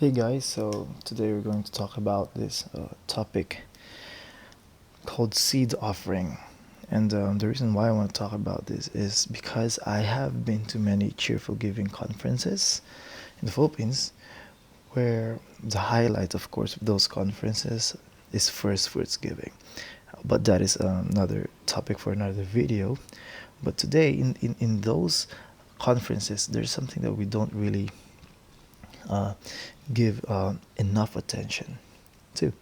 Hey guys, so today we're going to talk about this topic called seed offering. And the reason why I want to talk about this is because I have been to many cheerful giving conferences in the Philippines where the highlight, of course, of those conferences is first fruits giving. But that is another topic for another video. But today, in those conferences, there's something that we don't really uh, give enough attention to.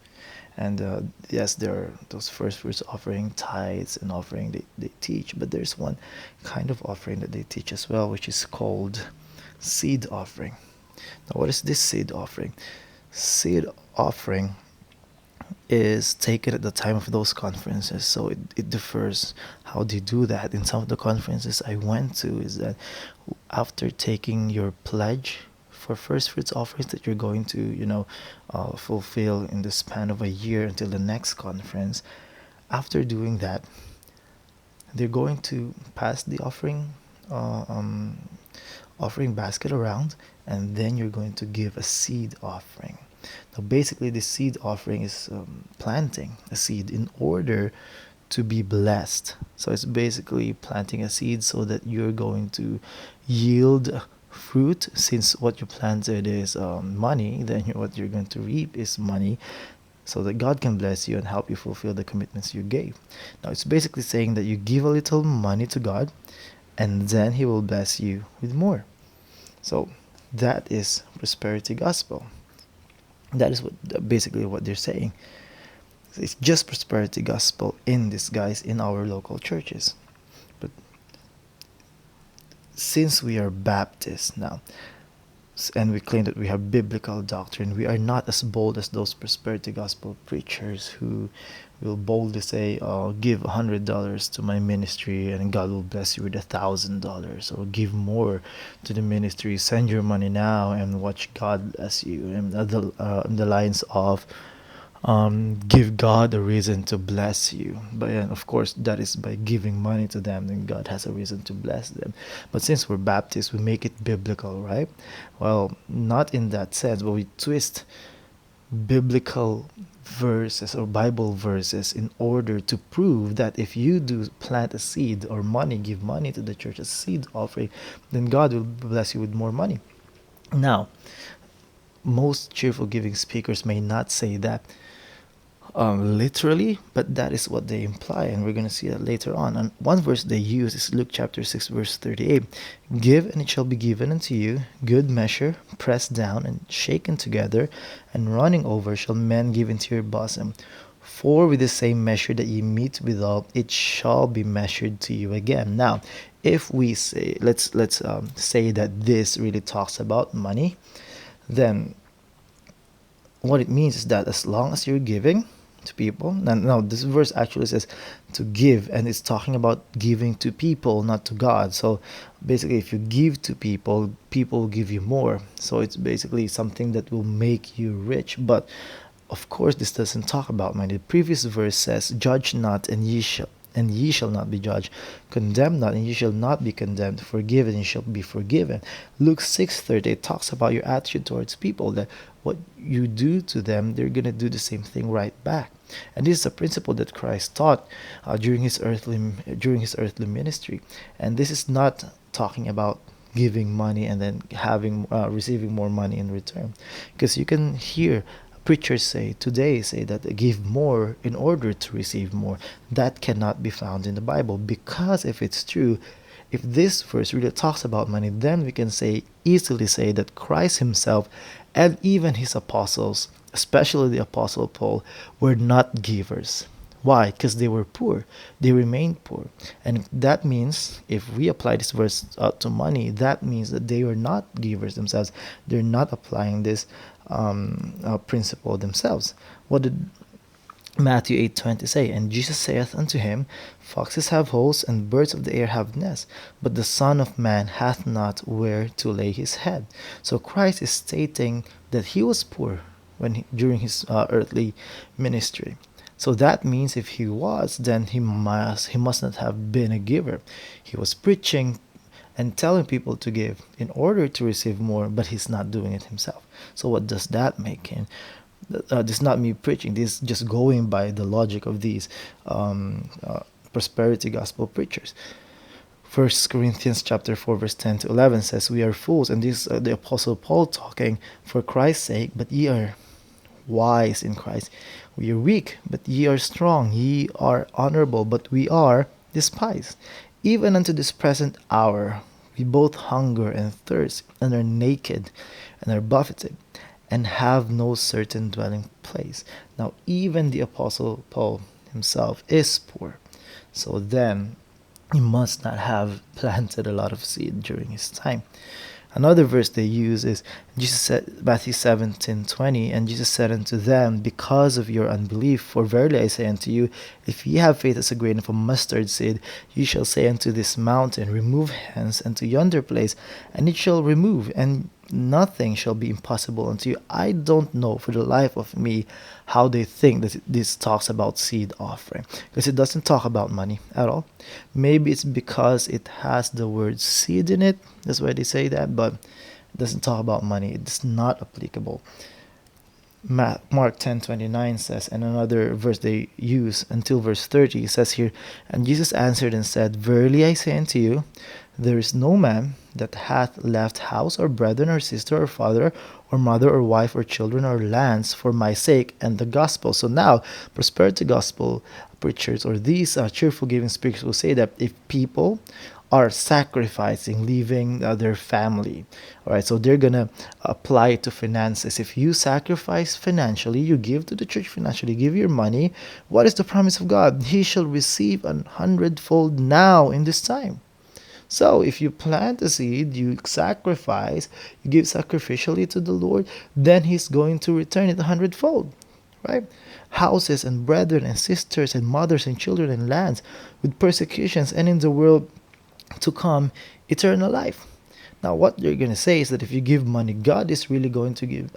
And yes, there are those first fruits offering, tithes, and offering they teach, but there's one kind of offering that they teach as well, which is called seed offering. Now, what is this seed offering? Seed offering is taken at the time of those conferences, so it differs how they do that. In some of the conferences I went to, is that after taking your pledge for first fruits offerings that you're going to fulfill in the span of a year until the next conference, after doing that, they're going to pass the uh, um, offering basket around, and then you're going to give a seed offering. Now, basically, the seed offering is planting a seed in order to be blessed. So it's basically planting a seed so that you're going to yield fruit. Since what you planted is money, then what you're going to reap is money, so that God can bless you and help you fulfill the commitments you gave. Now, it's basically saying that you give a little money to God, and then He will bless you with more. So that is prosperity gospel. That is what basically what they're saying. It's just prosperity gospel in disguise in our local churches. But since we are Baptists now, and we claim that we have biblical doctrine, we are not as bold as those prosperity gospel preachers who will boldly say, "Oh, give $100 to my ministry, and God will bless you with $1,000," or give more to the ministry. Send your money now and watch God bless you. And the lines of give God a reason to bless you. But and of course, that is by giving money to them, then God has a reason to bless them. But since we're Baptists, we make it biblical, right? Well, not in that sense, but we twist biblical verses or Bible verses in order to prove that if you do plant a seed or give money to the church as seed offering, then God will bless you with more money. Now, most cheerful giving speakers may not say that literally, but that is what they imply, and we're going to see that later on. And one verse they use is Luke chapter 6, verse 38. Give, and it shall be given unto you, good measure, pressed down and shaken together, and running over shall men give into your bosom. For with the same measure that ye meet withal, it shall be measured to you again. Now, if we say, let's say that this really talks about money, then what it means is that as long as you're giving to people, now this verse actually says to give, and it's talking about giving to people, not to God. So basically, if you give to people, people will give you more. So it's basically something that will make you rich. But of course, this doesn't talk about money. The previous verse says, "Judge not, and ye shall not be judged. Condemn not, and ye shall not be condemned. Forgive, and ye shall be forgiven." Luke 6:30 talks about your attitude towards people, that what you do to them, they're gonna do the same thing right back. And this is a principle that Christ taught during his earthly ministry. And this is not talking about giving money and then receiving more money in return, because you can hear preachers say that give more in order to receive more. That cannot be found in the Bible, because if it's true, if this verse really talks about money, then we can easily say that Christ himself and even his apostles, especially the apostle Paul, were not givers. Why? Because they were poor. They remained poor. And that means, if we apply this verse to money, that means that they were not givers themselves. They're not applying this principle themselves. What did Matthew 8:20 say? And Jesus saith unto him, Foxes have holes, and birds of the air have nests, but the Son of Man hath not where to lay his head. So Christ is stating that he was poor during his earthly ministry. So that means if he was, then he must not have been a giver. He was preaching and telling people to give in order to receive more, but he's not doing it himself. So what does that make him? This is not me preaching. This is just going by the logic of these prosperity gospel preachers. First Corinthians chapter 4 verse 10 to 11 says, "We are fools," and this is the apostle Paul talking, "for Christ's sake, but ye are wise in Christ. We are weak, but ye are strong. Ye are honorable, but we are despised. Even unto this present hour, we both hunger and thirst, and are naked, and are buffeted, and have no certain dwelling place." Now, even the apostle Paul himself is poor. So then, he must not have planted a lot of seed during his time. Another verse they use is Jesus said, Matthew 17:20, "And Jesus said unto them, Because of your unbelief, for verily I say unto you, if ye have faith as a grain of a mustard seed, ye shall say unto this mountain, Remove hence unto yonder place, and it shall remove, and nothing shall be impossible unto you." I don't know for the life of me how they think that this talks about seed offering, because it doesn't talk about money at all. Maybe it's because it has the word seed in it, that's why they say that, but it doesn't talk about money. It's not applicable. Mark 10:29 says, and another verse they use until verse 30 says here, "And Jesus answered and said, Verily I say unto you, there is no man that hath left house or brethren or sister or father or mother or wife or children or lands for my sake and the gospel." So now, prosperity gospel preachers or these cheerful giving speakers will say that if people are sacrificing, leaving their family. All right, so they're gonna apply it to finances. If you sacrifice financially, you give to the church financially, give your money. What is the promise of God? He shall receive 100-fold now in this time. So if you plant a seed, you sacrifice, you give sacrificially to the Lord, then He's going to return it 100-fold, right? Houses and brethren and sisters and mothers and children and lands with persecutions, and in the world to come eternal life. Now what you're going to say is that if you give money, God is really going to give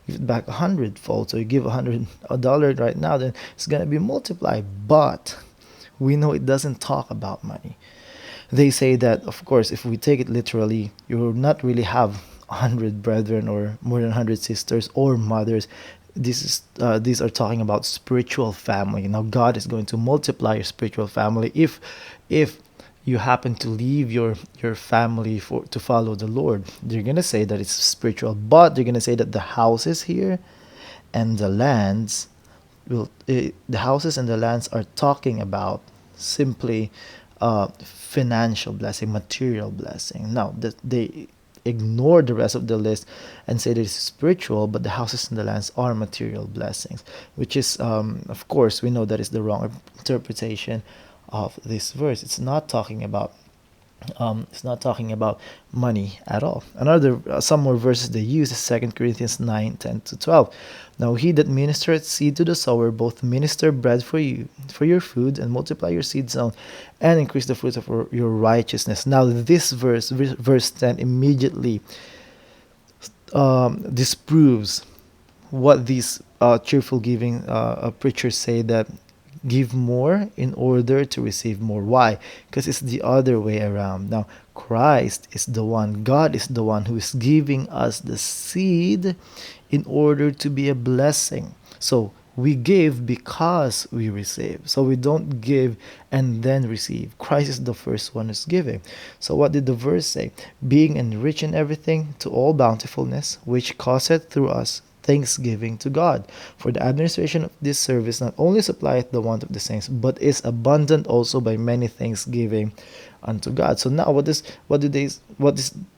it back 100-fold. So you give $100 right now, then it's going to be multiplied. But we know it doesn't talk about money. They say that, of course, if we take it literally, you will not really have 100 brethren or more than 100 sisters or mothers. These are talking about spiritual family. Now God is going to multiply your spiritual family if you happen to leave your family to follow the Lord. They're gonna say that it's spiritual, but they're gonna say that the houses here and the lands the houses and the lands are talking about simply financial blessing, material blessing. Now that they ignore the rest of the list and say that it's spiritual, but the houses and the lands are material blessings, which is of course we know that is the wrong interpretation of this verse. It's not talking about money at all. Another some more verses they use is 2 Corinthians 9:10-12. "Now he that ministereth seed to the sower both minister bread for you for your food, and multiply your seed sown, and increase the fruits of your righteousness." Now this verse 10 immediately disproves what these cheerful giving preachers say, that give more in order to receive more. Why? Because it's the other way around. Now Christ is the one, God is the one who is giving us the seed in order to be a blessing. So we give because we receive. So we don't give and then receive. Christ is the first one who's giving. So what did the verse say? "Being enriched in everything to all bountifulness, which causeth through us thanksgiving to God. For the administration of this service not only supplieth the want of the saints, but is abundant also by many thanksgiving unto God." So now what does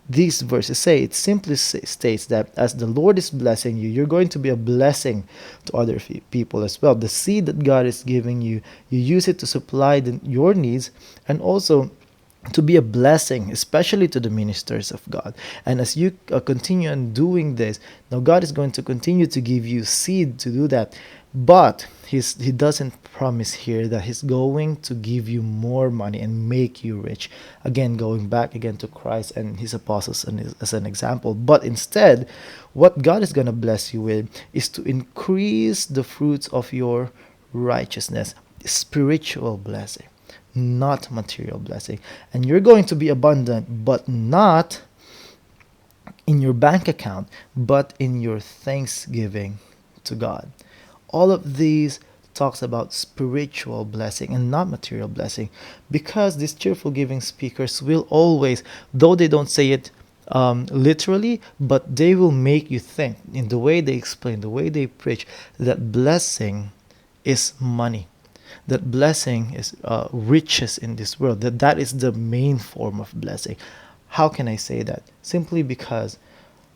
these verses say? It simply states that as the Lord is blessing you, you're going to be a blessing to other people as well. The seed that God is giving you, you use it to supply your needs, and also to be a blessing, especially to the ministers of God. And as you continue on doing this, now God is going to continue to give you seed to do that. But he doesn't promise here that He's going to give you more money and make you rich. Again, going back again to Christ and His apostles as an example. But instead, what God is going to bless you with is to increase the fruits of your righteousness, spiritual blessing. not material blessing. And you're going to be abundant, but not in your bank account, but in your thanksgiving to God. All of these talks about spiritual blessing and not material blessing, because these cheerful giving speakers will always, though they don't say it literally, but they will make you think in the way they explain, the way they preach, that blessing is money, that blessing is riches in this world, that is the main form of blessing. How can I say that? Simply because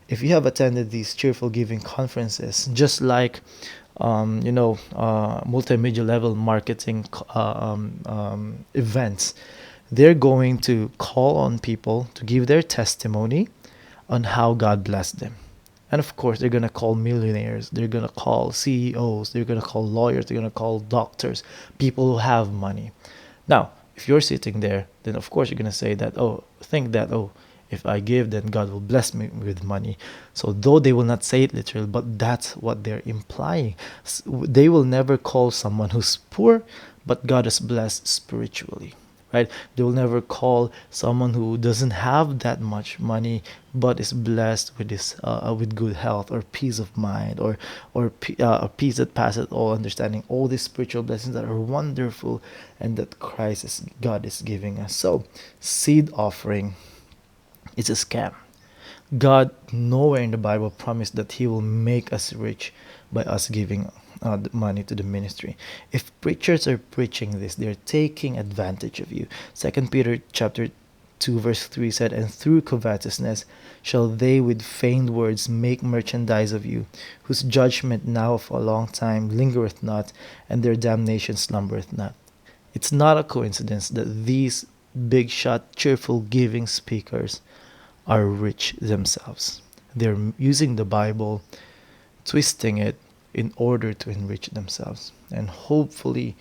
if you have attended these cheerful giving conferences, just like multimedia level marketing events, they're going to call on people to give their testimony on how God blessed them. And of course, they're going to call millionaires, they're going to call CEOs, they're going to call lawyers, they're going to call doctors, people who have money. Now, if you're sitting there, then of course you're going to say that, think that, if I give, then God will bless me with money. So though they will not say it literally, but that's what they're implying. They will never call someone who's poor, but God is blessed spiritually, right? They will never call someone who doesn't have that much money, but is blessed with with good health or peace of mind, or peace that passeth all understanding. All these spiritual blessings that are wonderful, and that God is giving us. So, seed offering, it's a scam. God nowhere in the Bible promised that He will make us rich by us giving the money to the ministry. If preachers are preaching this, they're taking advantage of you. Second Peter chapter 2 verse 3 said, "And through covetousness shall they with feigned words make merchandise of you, whose judgment now of a long time lingereth not, and their damnation slumbereth not." It's not a coincidence that these big shot, cheerful giving speakers are rich themselves. They're using the Bible, twisting it in order to enrich themselves. And hopefully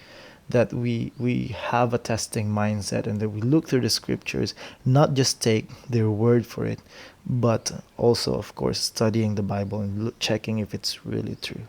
that we have a testing mindset, and that we look through the scriptures, not just take their word for it, but also, of course, studying the Bible and checking if it's really true.